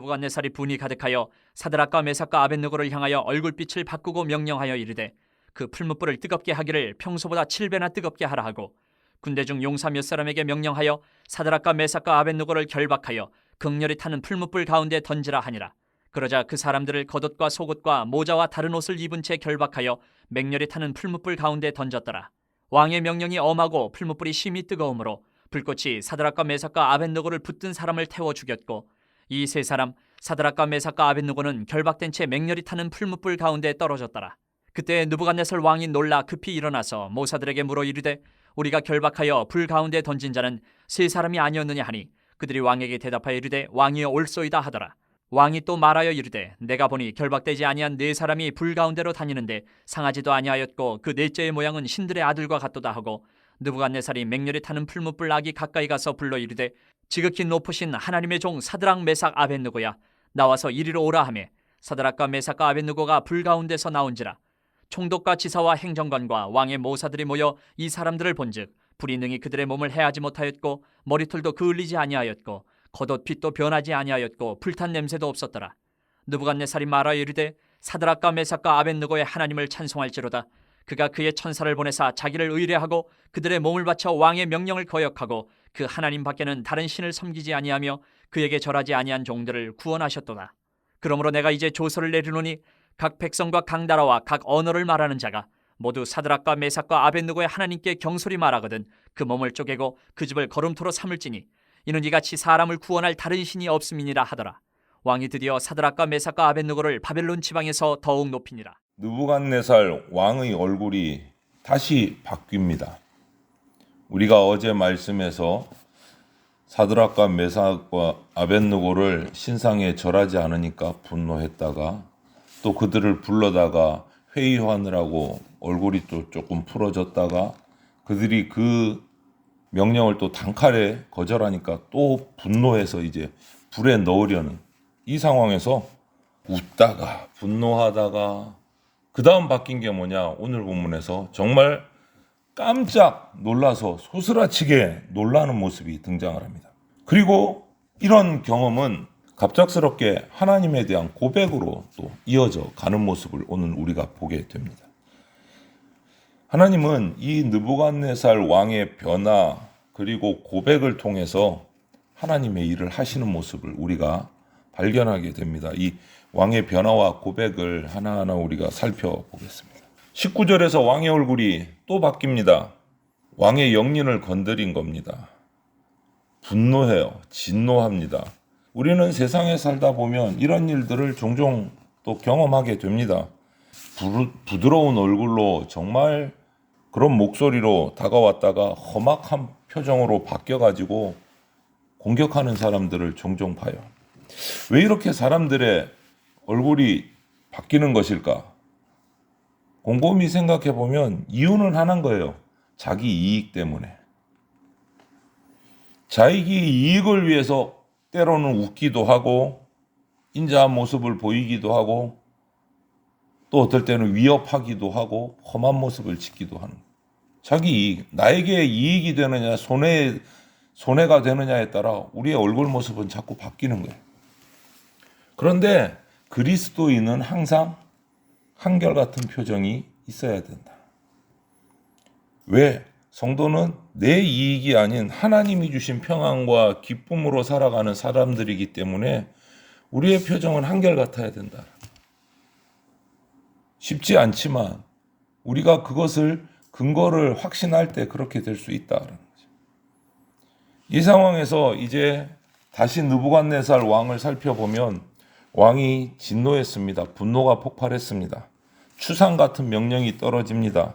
느부갓네살이 분이 가득하여 사드락과 메삭과 아벳느고를 향하여 얼굴빛을 바꾸고 명령하여 이르되 그 풀무불을 뜨겁게 하기를 평소보다 7배나 뜨겁게 하라 하고 군대 중 용사 몇 사람에게 명령하여 사드락과 메삭과 아벳느고를 결박하여 극렬히 타는 풀무불 가운데 던지라 하니라. 그러자 그 사람들을 겉옷과 속옷과 모자와 다른 옷을 입은 채 결박하여 맹렬히 타는 풀무불 가운데 던졌더라. 왕의 명령이 엄하고 풀무불이 심히 뜨거우므로 불꽃이 사드락과 메삭과 아벳느고를 붙든 사람을 태워 죽였고 이 세 사람 사드락과 메삭과 아벳느고는 결박된 채 맹렬히 타는 풀무불 가운데 떨어졌더라. 그때 느부갓네살 왕이 놀라 급히 일어나서 모사들에게 물어 이르되 우리가 결박하여 불 가운데 던진 자는 세 사람이 아니었느냐 하니 그들이 왕에게 대답하여 이르되 왕이여 옳소이다 하더라. 왕이 또 말하여 이르되 내가 보니 결박되지 아니한 네 사람이 불 가운데로 다니는데 상하지도 아니하였고 그 넷째의 모양은 신들의 아들과 같도다 하고 느부갓네살이 맹렬히 타는 풀무불 아기 가까이 가서 불러 이르되 지극히 높으신 하나님의 종 사드락 메삭 아벳느고야 나와서 이리로 오라 하며 사드락과 메삭과 아벳느고가 불 가운데서 나온지라. 총독과 지사와 행정관과 왕의 모사들이 모여 이 사람들을 본즉 불이 능히 그들의 몸을 해하지 못하였고 머리털도 그을리지 아니하였고 겉옷 빛도 변하지 아니하였고 불탄 냄새도 없었더라. 느부갓네살이 말하여 이르되 사드락과 메삭과 아벳느고의 하나님을 찬송할지로다. 그가 그의 천사를 보내사 자기를 의뢰하고 그들의 몸을 바쳐 왕의 명령을 거역하고 그 하나님 밖에는 다른 신을 섬기지 아니하며 그에게 절하지 아니한 종들을 구원하셨도다. 그러므로 내가 이제 조서를 내리노니 각 백성과 각 나라와 각 언어를 말하는 자가 모두 사드락과 메삭과 아벳느고의 하나님께 경솔히 말하거든 그 몸을 쪼개고 그 집을 거름토로 삼을지니 이는 이같이 사람을 구원할 다른 신이 없음이니라 하더라. 왕이 드디어 사드락과 메삭과 아벳느고를 바벨론 지방에서 더욱 높이니라. 느부갓네살 왕의 얼굴이 다시 바뀝니다. 우리가 어제 말씀에서 사드락과 메삭과 아벳느고를 신상에 절하지 않으니까 분노했다가 또 그들을 불러다가 회의하느라고 얼굴이 또 조금 풀어졌다가 그들이 그 명령을 또 단칼에 거절하니까 또 분노해서 이제 불에 넣으려는 이 상황에서 웃다가 분노하다가 그 다음 바뀐 게 뭐냐, 오늘 본문에서 정말 깜짝 놀라서 소스라치게 놀라는 모습이 등장을 합니다. 그리고 이런 경험은 갑작스럽게 하나님에 대한 고백으로 또 이어져 가는 모습을 오늘 우리가 보게 됩니다. 하나님은 이 느부갓네살 왕의 변화 그리고 고백을 통해서 하나님의 일을 하시는 모습을 우리가 발견하게 됩니다. 이 왕의 변화와 고백을 하나하나 우리가 살펴보겠습니다. 19절에서 왕의 얼굴이 또 바뀝니다. 왕의 영린을 건드린 겁니다. 분노해요. 진노합니다. 우리는 세상에 살다 보면 이런 일들을 종종 또 경험하게 됩니다. 부드러운 얼굴로 정말 그런 목소리로 다가왔다가 험악한 표정으로 바뀌어가지고 공격하는 사람들을 종종 봐요. 왜 이렇게 사람들의 얼굴이 바뀌는 것일까? 곰곰이 생각해 보면 이유는 하나인 거예요. 자기 이익 때문에. 자기 이익을 위해서 때로는 웃기도 하고 인자한 모습을 보이기도 하고 또 어떨 때는 위협하기도 하고 험한 모습을 짓기도 하는 거예요. 자기 이익, 나에게 이익이 되느냐 손해가 되느냐에 따라 우리의 얼굴 모습은 자꾸 바뀌는 거예요. 그런데 그리스도인은 항상 한결같은 표정이 있어야 된다. 왜? 성도는 내 이익이 아닌 하나님이 주신 평안과 기쁨으로 살아가는 사람들이기 때문에 우리의 표정은 한결같아야 된다. 쉽지 않지만 우리가 그것을 근거를 확신할 때 그렇게 될 수 있다는 거죠. 이 상황에서 이제 다시 느부갓네살 왕을 살펴보면 왕이 진노했습니다. 분노가 폭발했습니다. 추상 같은 명령이 떨어집니다.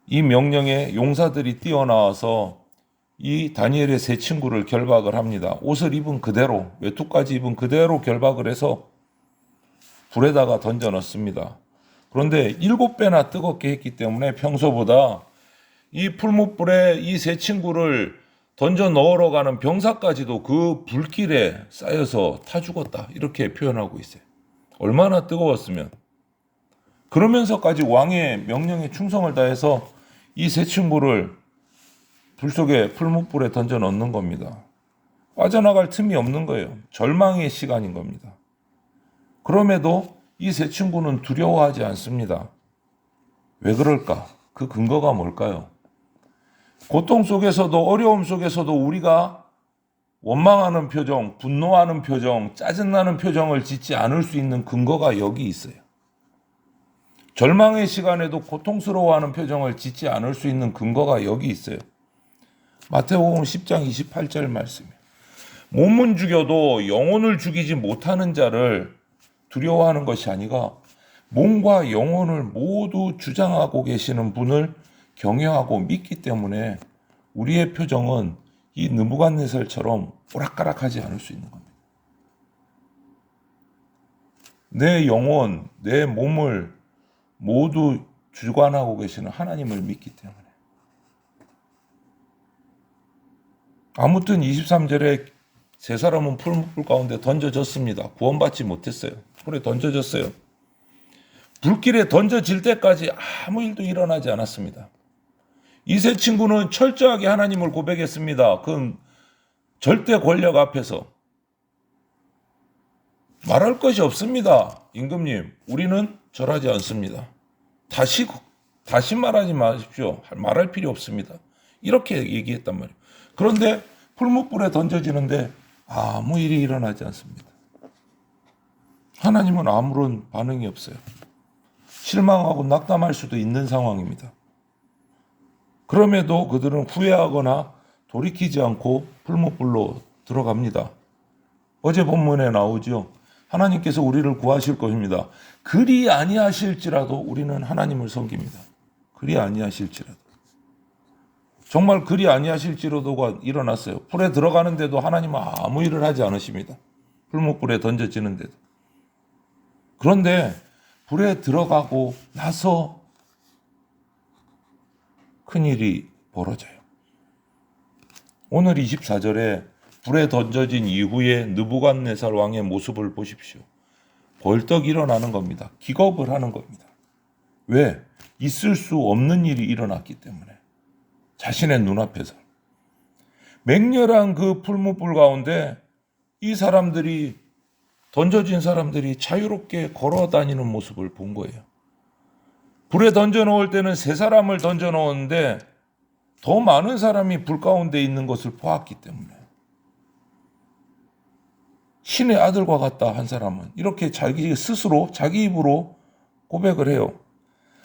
이 명령에 용사들이 뛰어나와서 이 다니엘의 세 친구를 결박을 합니다. 옷을 입은 그대로, 외투까지 입은 그대로 결박을 해서 불에다가 던져 넣습니다. 그런데 7배나 뜨겁게 했기 때문에 평소보다 이 풀무불에 이 세 친구를 던져 넣으러 가는 병사까지도 그 불길에 쌓여서 타 죽었다. 이렇게 표현하고 있어요. 얼마나 뜨거웠으면. 그러면서까지 왕의 명령에 충성을 다해서 이 세 친구를 불 속에 풀무불에 던져 넣는 겁니다. 빠져나갈 틈이 없는 거예요. 절망의 시간인 겁니다. 그럼에도 이 세 친구는 두려워하지 않습니다. 왜 그럴까? 그 근거가 뭘까요? 고통 속에서도 어려움 속에서도 우리가 원망하는 표정, 분노하는 표정, 짜증나는 표정을 짓지 않을 수 있는 근거가 여기 있어요. 절망의 시간에도 고통스러워하는 표정을 짓지 않을 수 있는 근거가 여기 있어요. 마태복음 10장 28절 말씀이에요. 몸은 죽여도 영혼을 죽이지 못하는 자를 두려워하는 것이 아니라 몸과 영혼을 모두 주장하고 계시는 분을 경외하고 믿기 때문에 우리의 표정은 이 느부갓네살처럼 오락가락하지 않을 수 있는 겁니다. 내 영혼, 내 몸을 모두 주관하고 계시는 하나님을 믿기 때문에. 아무튼 23절에 세 사람은 풀무불 가운데 던져졌습니다. 구원받지 못했어요. 불에 던져졌어요. 불길에 던져질 때까지 아무 일도 일어나지 않았습니다. 이 세 친구는 철저하게 하나님을 고백했습니다. 그 절대 권력 앞에서. 말할 것이 없습니다. 임금님, 우리는 절하지 않습니다. 다시 말하지 마십시오. 말할 필요 없습니다. 이렇게 얘기했단 말이에요. 그런데 풀무불에 던져지는데 아무 일이 일어나지 않습니다. 하나님은 아무런 반응이 없어요. 실망하고 낙담할 수도 있는 상황입니다. 그럼에도 그들은 후회하거나 돌이키지 않고 풀무불로 들어갑니다. 어제 본문에 나오죠. 하나님께서 우리를 구하실 것입니다. 그리 아니하실지라도 우리는 하나님을 섬깁니다. 그리 아니하실지라도. 정말 그리 아니하실지라도가 일어났어요. 불에 들어가는데도 하나님은 아무 일을 하지 않으십니다. 풀무불에 던져지는데도. 그런데 불에 들어가고 나서 큰일이 벌어져요. 오늘 24절에 불에 던져진 이후에 느부갓네살 왕의 모습을 보십시오. 벌떡 일어나는 겁니다. 기겁을 하는 겁니다. 왜? 있을 수 없는 일이 일어났기 때문에. 자신의 눈앞에서. 맹렬한 그 풀무불 가운데 이 사람들이 던져진 사람들이 자유롭게 걸어 다니는 모습을 본 거예요. 불에 던져 놓을 때는 세 사람을 던져 놓았는데 더 많은 사람이 불 가운데 있는 것을 보았기 때문에. 신의 아들과 같다 한 사람은 이렇게 자기 스스로 자기 입으로 고백을 해요.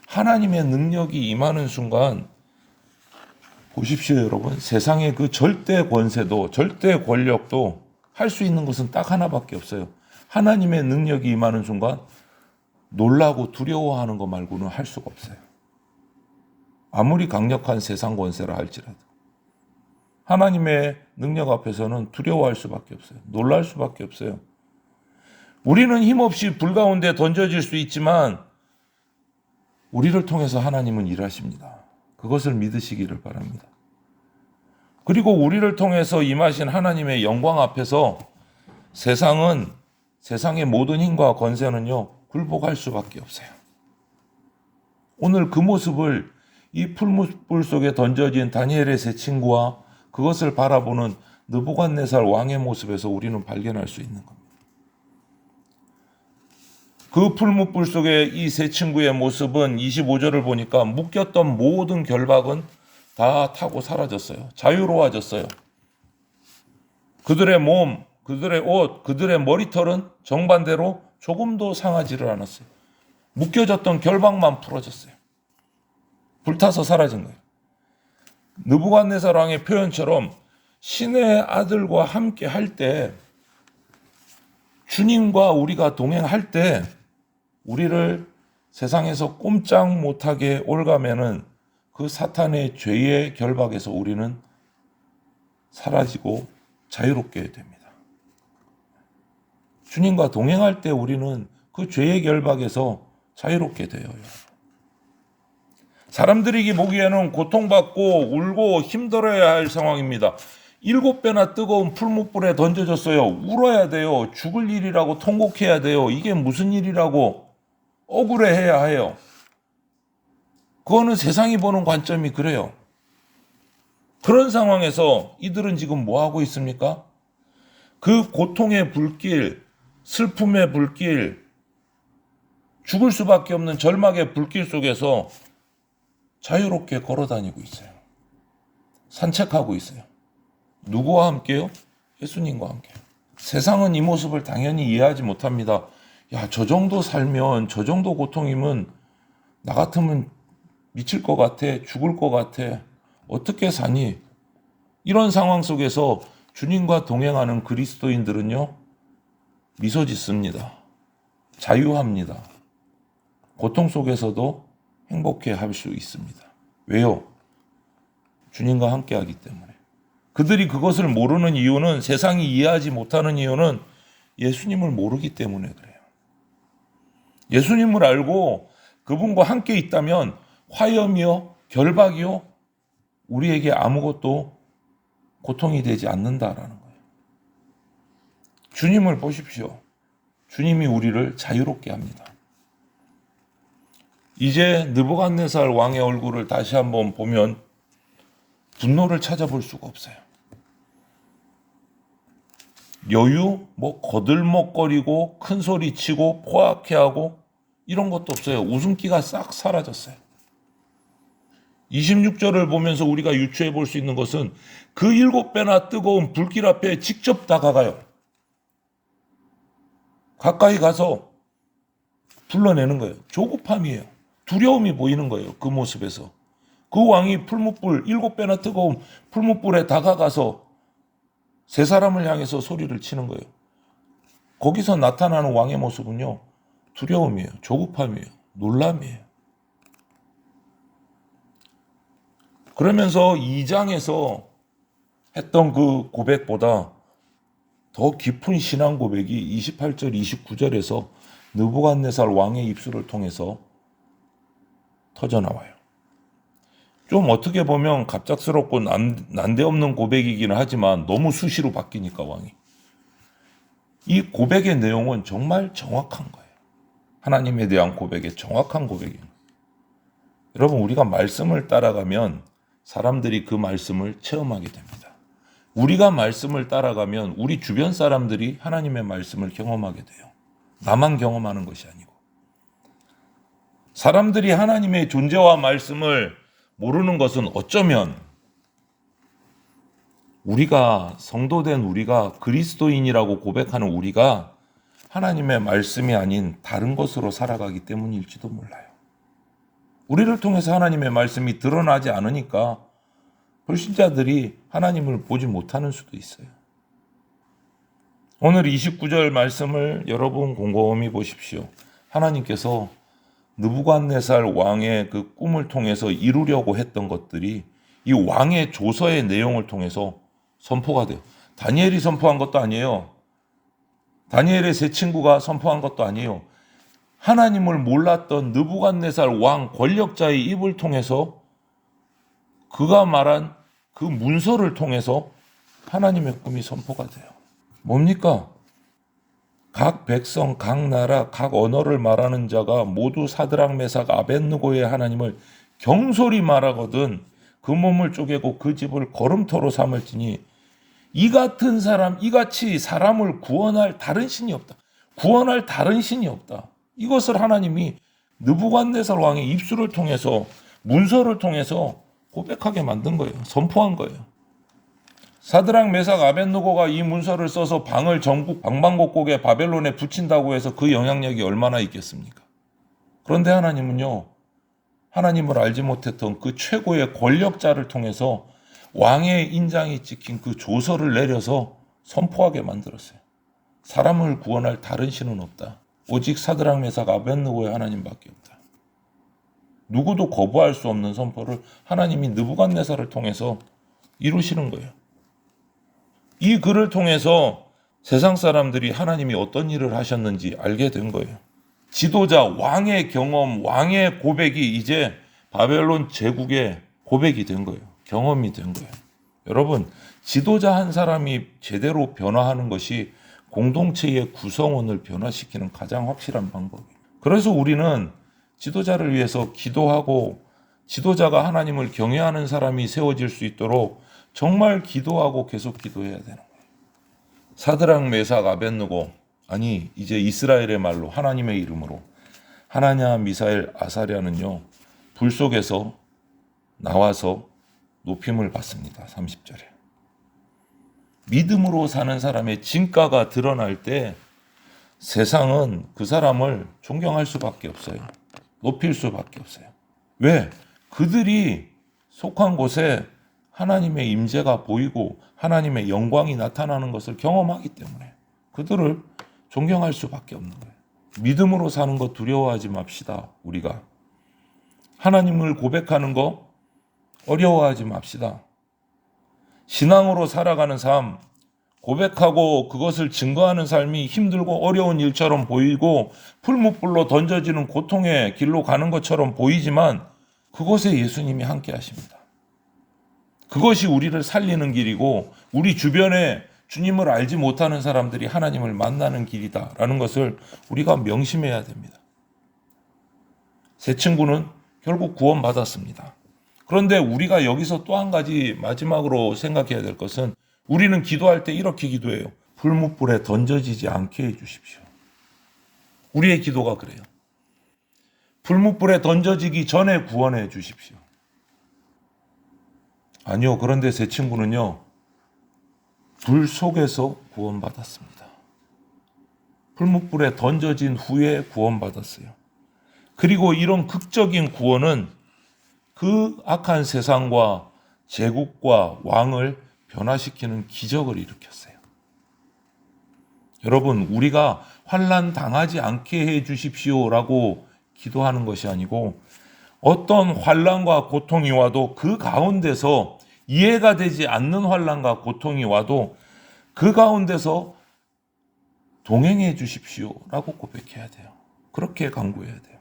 하나님의 능력이 임하는 순간 보십시오 여러분. 세상의 그 절대 권세도 절대 권력도 할 수 있는 것은 딱 하나밖에 없어요. 하나님의 능력이 임하는 순간 놀라고 두려워하는 것 말고는 할 수가 없어요. 아무리 강력한 세상 권세라 할지라도. 하나님의 능력 앞에서는 두려워할 수밖에 없어요. 놀랄 수밖에 없어요. 우리는 힘없이 불 가운데 던져질 수 있지만 우리를 통해서 하나님은 일하십니다. 그것을 믿으시기를 바랍니다. 그리고 우리를 통해서 임하신 하나님의 영광 앞에서 세상의 모든 힘과 권세는요, 굴복할 수밖에 없어요. 오늘 그 모습을 이 풀무불 속에 던져진 다니엘의 세 친구와 그것을 바라보는 느부갓네살 왕의 모습에서 우리는 발견할 수 있는 겁니다. 그 풀무불 속에 이 세 친구의 모습은 25절을 보니까 묶였던 모든 결박은 다 타고 사라졌어요. 자유로워졌어요. 그들의 몸, 그들의 옷, 그들의 머리털은 정반대로 조금도 상하지를 않았어요. 묶여졌던 결박만 풀어졌어요. 불타서 사라진 거예요. 느부갓네살 왕의 표현처럼 신의 아들과 함께 할 때, 주님과 우리가 동행할 때 우리를 세상에서 꼼짝 못하게 올가매는 그 사탄의 죄의 결박에서 우리는 사라지고 자유롭게 됩니다. 주님과 동행할 때 우리는 그 죄의 결박에서 자유롭게 돼요. 사람들이 보기에는 고통받고 울고 힘들어야 할 상황입니다. 7배나 뜨거운 풀무불에 던져졌어요. 울어야 돼요. 죽을 일이라고 통곡해야 돼요. 이게 무슨 일이라고 억울해해야 해요. 그거는 세상이 보는 관점이 그래요. 그런 상황에서 이들은 지금 뭐 하고 있습니까? 그 고통의 불길, 슬픔의 불길, 죽을 수밖에 없는 절망의 불길 속에서 자유롭게 걸어다니고 있어요. 산책하고 있어요. 누구와 함께요? 예수님과 함께. 세상은 이 모습을 당연히 이해하지 못합니다. 야, 저 정도 살면, 저 정도 고통이면 나 같으면 미칠 것 같아, 죽을 것 같아. 어떻게 사니? 이런 상황 속에서 주님과 동행하는 그리스도인들은요, 미소 짓습니다. 자유합니다. 고통 속에서도 행복해 할 수 있습니다. 왜요? 주님과 함께 하기 때문에. 그들이 그것을 모르는 이유는, 세상이 이해하지 못하는 이유는 예수님을 모르기 때문에 그래요. 예수님을 알고 그분과 함께 있다면 화염이요, 결박이요, 우리에게 아무것도 고통이 되지 않는다라는 거예요. 주님을 보십시오. 주님이 우리를 자유롭게 합니다. 이제 느부갓네살 왕의 얼굴을 다시 한번 보면 분노를 찾아볼 수가 없어요. 여유, 거들먹거리고 큰 소리 치고 포악해하고 이런 것도 없어요. 웃음기가 싹 사라졌어요. 26절을 보면서 우리가 유추해 볼 수 있는 것은 그 7배나 뜨거운 불길 앞에 직접 다가가요. 가까이 가서 불러내는 거예요. 조급함이에요. 두려움이 보이는 거예요. 그 모습에서. 그 왕이 7배나 뜨거운 풀무불에 다가가서 세 사람을 향해서 소리를 치는 거예요. 거기서 나타나는 왕의 모습은요, 두려움이에요. 조급함이에요. 놀람이에요. 그러면서 2장에서 했던 그 고백보다 더 깊은 신앙 고백이 28절, 29절에서 느부갓네살 왕의 입술을 통해서 터져나와요. 좀 어떻게 보면 갑작스럽고 난데없는 고백이기는 하지만 너무 수시로 바뀌니까 왕이. 이 고백의 내용은 정말 정확한 거예요. 하나님에 대한 고백의 정확한 고백이에요. 여러분, 우리가 말씀을 따라가면 사람들이 그 말씀을 체험하게 됩니다. 우리가 말씀을 따라가면 우리 주변 사람들이 하나님의 말씀을 경험하게 돼요. 나만 경험하는 것이 아니고. 사람들이 하나님의 존재와 말씀을 모르는 것은 어쩌면 우리가, 성도된 우리가, 그리스도인이라고 고백하는 우리가 하나님의 말씀이 아닌 다른 것으로 살아가기 때문일지도 몰라요. 우리를 통해서 하나님의 말씀이 드러나지 않으니까 불신자들이 하나님을 보지 못하는 수도 있어요. 오늘 29절 말씀을 여러분 곰곰이 보십시오. 하나님께서 느부갓네살 왕의 그 꿈을 통해서 이루려고 했던 것들이 이 왕의 조서의 내용을 통해서 선포가 돼요. 다니엘이 선포한 것도 아니에요. 다니엘의 세 친구가 선포한 것도 아니에요. 하나님을 몰랐던 느부갓네살 왕 권력자의 입을 통해서 그가 말한 그 문서를 통해서 하나님의 꿈이 선포가 돼요. 뭡니까? 각 백성, 각 나라, 각 언어를 말하는 자가 모두 사드락, 메삭, 아벳느고의 하나님을 경솔히 말하거든 그 몸을 쪼개고 그 집을 거름터로 삼을지니 이 같은 사람, 이같이 사람을 구원할 다른 신이 없다. 구원할 다른 신이 없다. 이것을 하나님이 느부갓네살 왕의 입술을 통해서, 문서를 통해서 고백하게 만든 거예요. 선포한 거예요. 사드락, 메삭, 아벳느고가 이 문서를 써서 방을 전국 방방곡곡에 바벨론에 붙인다고 해서 그 영향력이 얼마나 있겠습니까? 그런데 하나님은요, 하나님을 알지 못했던 그 최고의 권력자를 통해서 왕의 인장이 찍힌 그 조서를 내려서 선포하게 만들었어요. 사람을 구원할 다른 신은 없다. 오직 사드락, 메삭, 아벳느고의 하나님밖에 없다. 누구도 거부할 수 없는 선포를 하나님이 느부갓네살을 통해서 이루시는 거예요. 이 글을 통해서 세상 사람들이 하나님이 어떤 일을 하셨는지 알게 된 거예요. 지도자, 왕의 경험, 왕의 고백이 이제 바벨론 제국의 고백이 된 거예요. 경험이 된 거예요. 여러분, 지도자 한 사람이 제대로 변화하는 것이 공동체의 구성원을 변화시키는 가장 확실한 방법이에요. 그래서 우리는 지도자를 위해서 기도하고 지도자가 하나님을 경외하는 사람이 세워질 수 있도록 정말 기도하고 계속 기도해야 되는 거예요. 사드락 메삭 아벳느고, 아니 이제 이스라엘의 말로 하나님의 이름으로 하나냐 미사엘 아사랴는요 불 속에서 나와서 높임을 받습니다. 30절에 믿음으로 사는 사람의 진가가 드러날 때 세상은 그 사람을 존경할 수밖에 없어요. 높일 수밖에 없어요. 왜? 그들이 속한 곳에 하나님의 임재가 보이고 하나님의 영광이 나타나는 것을 경험하기 때문에 그들을 존경할 수밖에 없는 거예요. 믿음으로 사는 거 두려워하지 맙시다. 우리가 하나님을 고백하는 거 어려워하지 맙시다. 신앙으로 살아가는 삶, 고백하고 그것을 증거하는 삶이 힘들고 어려운 일처럼 보이고 풀무불로 던져지는 고통의 길로 가는 것처럼 보이지만 그곳에 예수님이 함께 하십니다. 그것이 우리를 살리는 길이고 우리 주변에 주님을 알지 못하는 사람들이 하나님을 만나는 길이다라는 것을 우리가 명심해야 됩니다. 새 친구는 결국 구원받았습니다. 그런데 우리가 여기서 또 한 가지 마지막으로 생각해야 될 것은 우리는 기도할 때 이렇게 기도해요. 풀무불에 던져지지 않게 해주십시오. 우리의 기도가 그래요. 풀무불에 던져지기 전에 구원해 주십시오. 아니요. 그런데 새 친구는요. 불 속에서 구원받았습니다. 풀무불에 던져진 후에 구원받았어요. 그리고 이런 극적인 구원은 그 악한 세상과 제국과 왕을 변화시키는 기적을 일으켰어요. 여러분, 우리가 환난 당하지 않게 해 주십시오라고 기도하는 것이 아니고 어떤 환난과 고통이 와도 그 가운데서 이해가 되지 않는 환난과 고통이 와도 그 가운데서 동행해 주십시오라고 고백해야 돼요. 그렇게 간구해야 돼요.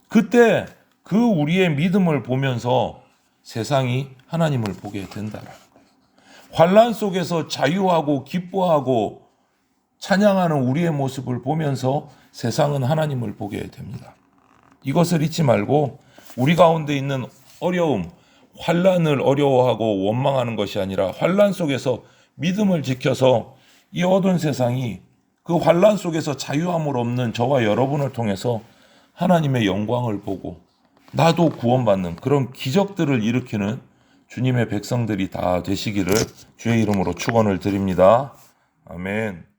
그때 그 우리의 믿음을 보면서 세상이 하나님을 보게 된다라는 거예요. 환난 속에서 자유하고 기뻐하고 찬양하는 우리의 모습을 보면서 세상은 하나님을 보게 됩니다. 이것을 잊지 말고 우리 가운데 있는 어려움, 환난을 어려워하고 원망하는 것이 아니라 환난 속에서 믿음을 지켜서 이 어두운 세상이 그 환난 속에서 자유함을 없는 저와 여러분을 통해서 하나님의 영광을 보고 나도 구원받는 그런 기적들을 일으키는 주님의 백성들이 다 되시기를 주의 이름으로 축원을 드립니다. 아멘.